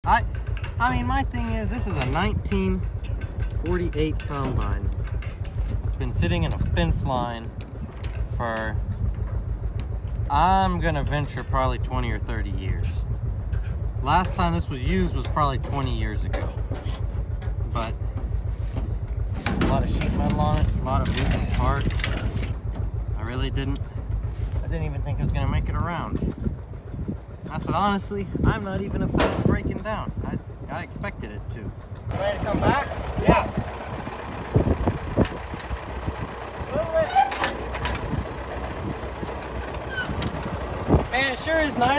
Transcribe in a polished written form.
I mean, my thing is, this is a 1948 combine. It's been sitting in a fence line for, I'm gonna venture, probably 20 or 30 years. Last time this was used was probably 20 years ago. But a lot of sheet metal on it, a lot of moving parts. I didn't even think it was gonna make it around. I said, honestly, I'm not even upset with breaking down. I expected it to. Ready to come back? Yeah. Man, it sure is nice.